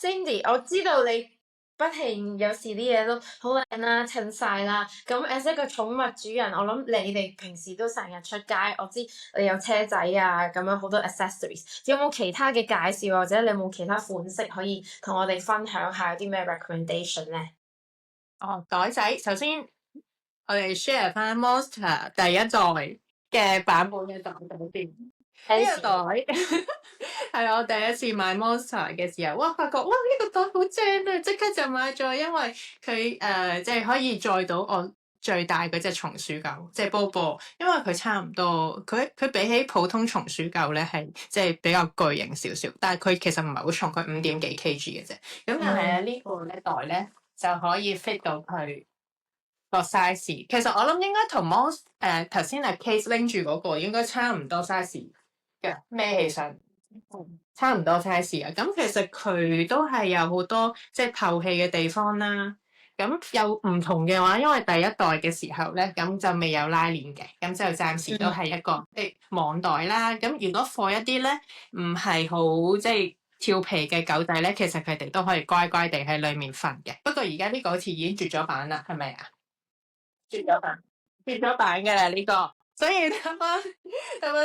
Cindy，我知道你不停有時啲嘢都好靚啦、襯晒啦。咁 as 一個寵物主人，我諗你哋平時都成日出街，我知你有車仔啊，咁樣好多 accessories。有冇其他嘅介紹，或者你有冇其他款式可以同我哋分享下？有啲咩 recommendation 咧？哦，袋仔，首先我哋 share 翻 Monster 第一代嘅版本嘅袋先。呢個袋係我第一次買 Monster 嘅時候，哇！發覺哇呢個袋好正啊，即刻就買咗，因為佢即係可以載到我最大嗰隻松鼠狗，即係波波。因為佢差唔多，佢比起普通松鼠狗咧係即係比較巨型少少，但係佢其實唔係好重，佢5點幾 kg 嘅啫。咁但係呢個咧袋咧就可以 fit 到佢個 size。其實我諗應該同 頭先阿 Case 拎住嗰個應該差唔多 size 嘅，孭起上差唔多 size 啊。咁其實佢都係有好多即係透氣嘅地方啦。咁有唔同嘅話，因為第一代嘅時候咧，咁就未有拉鏈嘅，咁就暫時都係一個網袋啦。咁如果放一啲咧唔係好即係調皮嘅狗仔咧，其實佢哋都可以乖乖地喺裡面瞓嘅。不過而家呢個好似已經絕咗版啦，係咪啊？絕咗版，絕咗版嘅啦呢個，所以得翻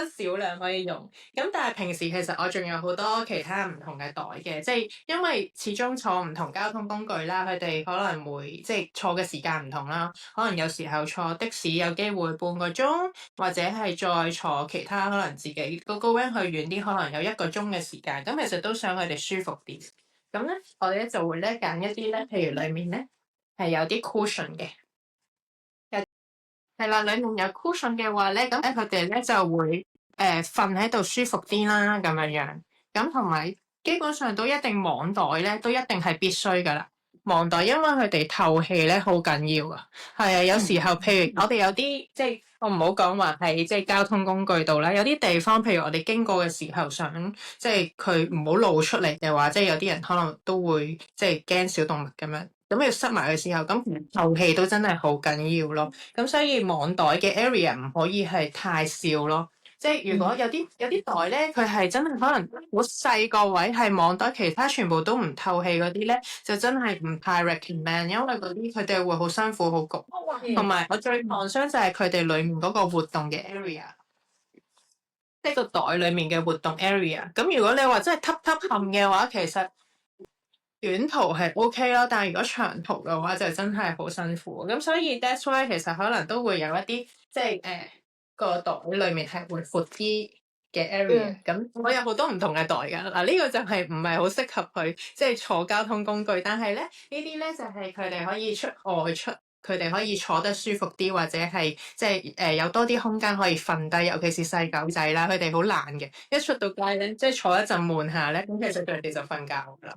少量可以用。咁但係平時其實我仲有好多其他唔同嘅袋嘅，即係因為始終坐唔同交通工具啦，佢哋可能會即係坐嘅時間唔同啦。可能有時候坐的士有機會半個鐘，或者係再坐其他可能自己個 van 去遠啲，可能有1個鐘嘅時間。咁其實都想佢哋舒服啲。咁咧，我哋咧就會咧揀一啲咧，譬如裡面咧係有啲 cushion 嘅。係啦，裡面有 cushion 嘅話咧，咁佢哋咧就會瞓喺度舒服啲啦，咁樣樣。咁同埋基本上都一定網袋咧，都一定係必須噶啦。網袋因為佢哋透氣咧好緊要啊。係啊，有時候譬如我哋有啲即係我唔好講話係即係交通工具度啦，有啲地方譬如我哋經過嘅時候想即係佢唔好露出嚟嘅話，即係有啲人可能都會即係驚小動物咁樣。咁要塞埋嘅時候，咁透氣都真係好緊要咯。咁所以網袋嘅 area 唔可以係太少咯。即係如果有啲袋咧，佢係真係可能好細個位係網袋，其他全部都唔透氣嗰啲咧，就真係唔太 recommend，因為嗰啲佢哋會好辛苦、好焗。同埋我最 concern 就係佢哋裡面嗰個活動嘅 area，即係個袋裡面嘅活動 area。咁如果你話真係揼冚嘅話，其實短途係 OK 啦，但係如果長途嘅話就真係好辛苦。咁所以 that's why 其實可能都會有一啲即係個袋裡面係會闊啲嘅 area。咁我有好多唔同嘅袋㗎。嗱，呢個就係唔係好適合去即係坐交通工具，但係咧呢啲咧就係佢哋可以外出，佢哋可以坐得舒服啲，或者係即係有多啲空間可以瞓低，尤其是細狗仔啦，佢哋好懶嘅，一出到街咧即係坐一陣悶下咧，咁其實佢哋就瞓覺㗎啦。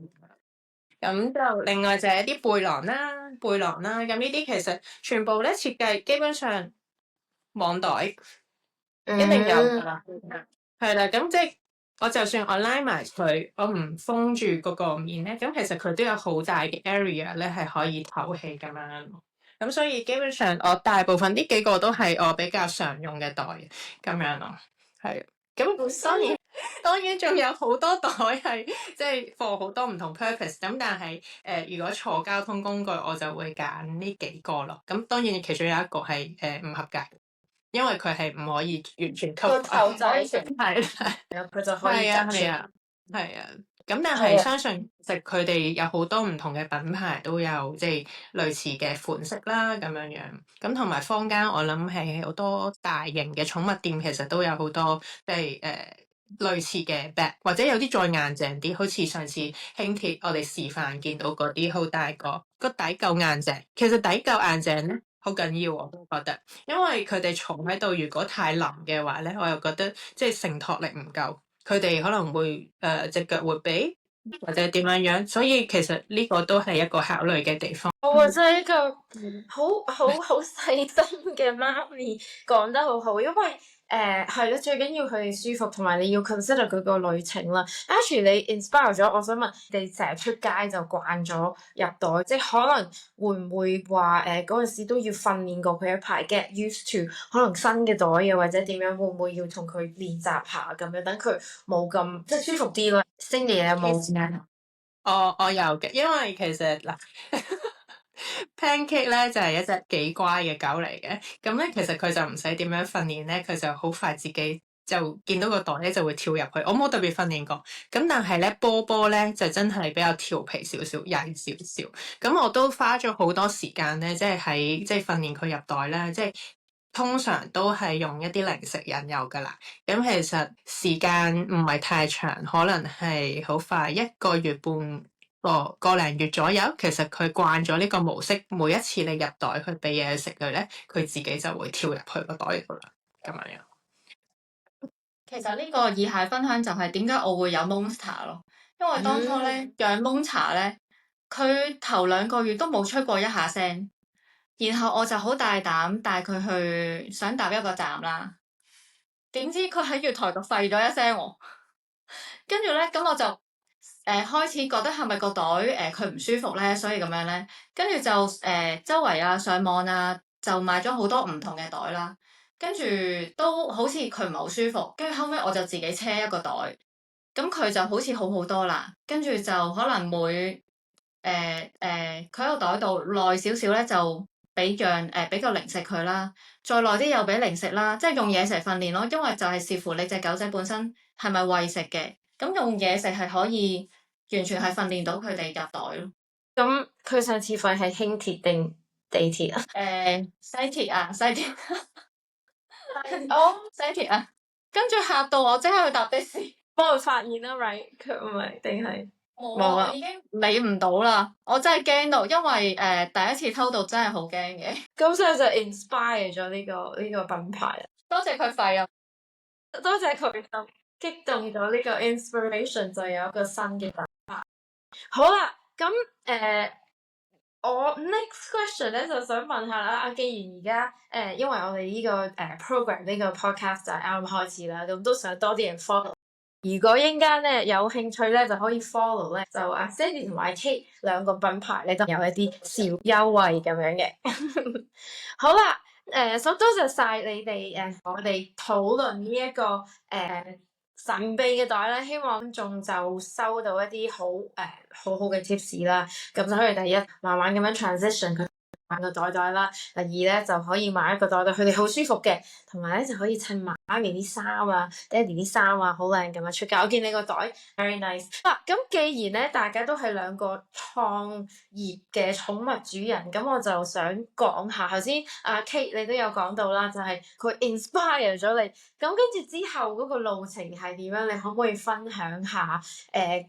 咁就另外就係一啲背囊啦，咁呢啲其實全部咧設計基本上網袋一定有㗎啦，係啦。咁即係我就算我拉埋佢，我唔封住嗰個面咧，咁其實佢都有好大嘅 area 咧係可以透氣咁樣。咁所以基本上我大部分呢幾個都係我比較常用嘅袋咁樣咯，係。咁當然仲有好多袋係即係 for 好多唔同 purpose。咁但係如果坐交通工具我就會揀呢幾個咯。咁當然其中有一個係唔合格，因為佢係唔可以完全吸個頭仔係佢就可以係啊。咁但係相信其實佢哋有好多唔同嘅品牌都有即係類似嘅款式啦，咁樣樣。咁同埋坊間我諗係好多大型嘅寵物店其實都有好多即係類似嘅 bag，或者有啲再硬淨啲，好似上次輕鐵我哋示範見到嗰啲好大個底夠硬淨。其實底夠硬淨咧好緊要，我都覺得，因為佢哋坐喺度如果太腍嘅話咧，我又覺得即係承托力唔夠。佢哋可能會隻腳會痹或者點樣樣，所以其實呢個都係一個考慮嘅地方。我真係一個好細心嘅媽咪，講得好好，因為係咯，最緊要佢哋舒服，同埋你要 consider 佢個旅程啦。Actually，你 inspire 咗，我想問你成日出街就慣咗入袋，即係可能會唔會話嗰陣時都要訓練過佢一排 get used to 可能新嘅袋又或者點樣，會唔會要同佢練習下咁樣，等佢冇咁即係舒服啲咯？Cindy 有冇？我有嘅，因為其實嗱，Pancake 咧就係一隻幾乖嘅狗嚟嘅，咁咧其實佢就唔使點樣訓練咧，佢就好快自己就見到個袋咧就會跳入去。我冇特別訓練過，咁但係咧波波咧就真係比較調皮少少、曳少少，咁我都花咗好多時間咧，即係訓練佢入袋啦，即係通常都係用一啲零食引誘噶啦。咁其實時間唔係太長，可能係好快1個月半個零月左右。其實佢慣咗呢個模式，每一次你入袋去俾嘢食佢咧，佢自己就會跳入去個袋度啦。咁樣。其實呢個以下分享就係點解我會有 Monster 咯，因為當初咧養 Monster 咧，佢頭2個月都冇出過一下聲，然後我就好大膽帶佢去想搭一個站啦，點知佢喺月台度吠咗一聲喎，跟住咧咁我就開始覺得係咪個袋佢唔舒服咧，所以咁樣咧，跟住就周圍啊上網啊就買咗好多唔同嘅袋啦。跟住都好似佢唔係好舒服，跟住後尾我就自己車一個袋，咁佢就好似好好多啦。跟住就可能每佢喺個袋度耐少少咧，就俾個零食佢啦，再耐啲又俾零食啦，即係用嘢食訓練咯。因為就係視乎你隻狗仔本身係咪餵食嘅，咁用嘢食係可以完全係訓練到佢哋入袋咯。咁佢上次吠係輕鐵定地鐵啊？西鐵啊，西鐵。哦，西鐵啊，跟住嚇到我即刻去搭的士，幫佢發現啦 ，right？佢唔係定係冇啊，我已經理唔到啦，我真係驚到，因為第一次偷渡真係好驚嘅。咁所以就 inspire 咗呢個品牌啦。多謝佢廢啊，多謝佢就激動咗呢個 inspiration，就有一個新嘅品牌。好啦，咁我 next question 咧就想問下啦，既然而家因為我哋呢個program 呢個 podcast 就係啱啱開始啦，咁都想多啲人 follow。如果陣間咧有興趣咧，就可以 follow 咧，就阿 Sandy 同埋 Kate 兩個品牌咧都有一啲小優惠咁樣嘅。好啦，所多謝晒你哋我哋討論呢一個神秘嘅袋咧，希望觀眾就收到一啲好好嘅 tips 啦，咁就可以第一慢慢咁樣 transition 佢買個袋啦，第二咧就可以買一個袋佢哋好舒服嘅，同埋咧就可以襯媽咪啲衫啊、爹哋啲衫啊，好靚咁樣出街。我見你個袋 very nice。咁既然咧大家都係兩個創業嘅寵物主人，咁我就想講下頭先阿 Kate 你都有講到啦，就係佢 inspire 咗你。咁跟住之後嗰個路程係點樣？你可唔可以分享下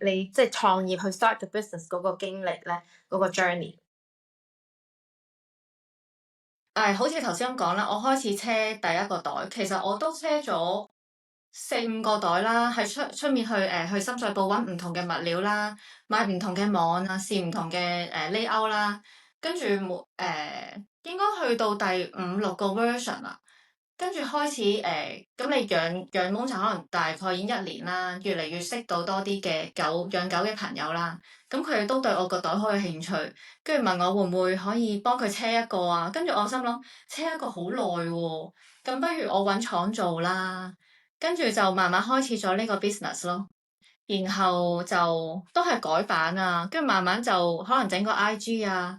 你即係創業去 start the business 嗰個經歷咧，嗰個 journey？好似頭先咁講啦，我開始車第一個袋，其實我都車咗4-5個袋啦，喺出面去深水埗揾唔同嘅物料啦，買唔同嘅網啊，試唔同嘅layout 啦，跟住應該去到第5-6個 version 啦。跟住開始咁你養Monster可能大概已經1年啦，越嚟越識到多啲嘅養狗嘅朋友啦。咁佢哋都對我個袋好有興趣，跟住問我會唔會可以幫佢車一個啊？跟住我心諗車一個好耐喎，咁不如我揾廠做啦。跟住就慢慢開始咗呢個 business 咯，然後就都係改版啊，跟住慢慢就可能整個 IG 啊。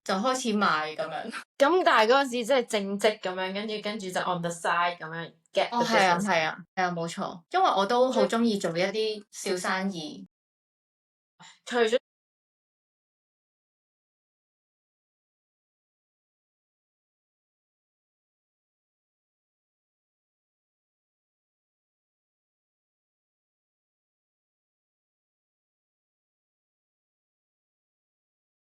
就開始賣咁樣。咁但係嗰陣時即係正職咁樣，跟住就 on the side 咁樣 get the business。係啊，冇錯，因為我都好中意做一啲小生意。除咗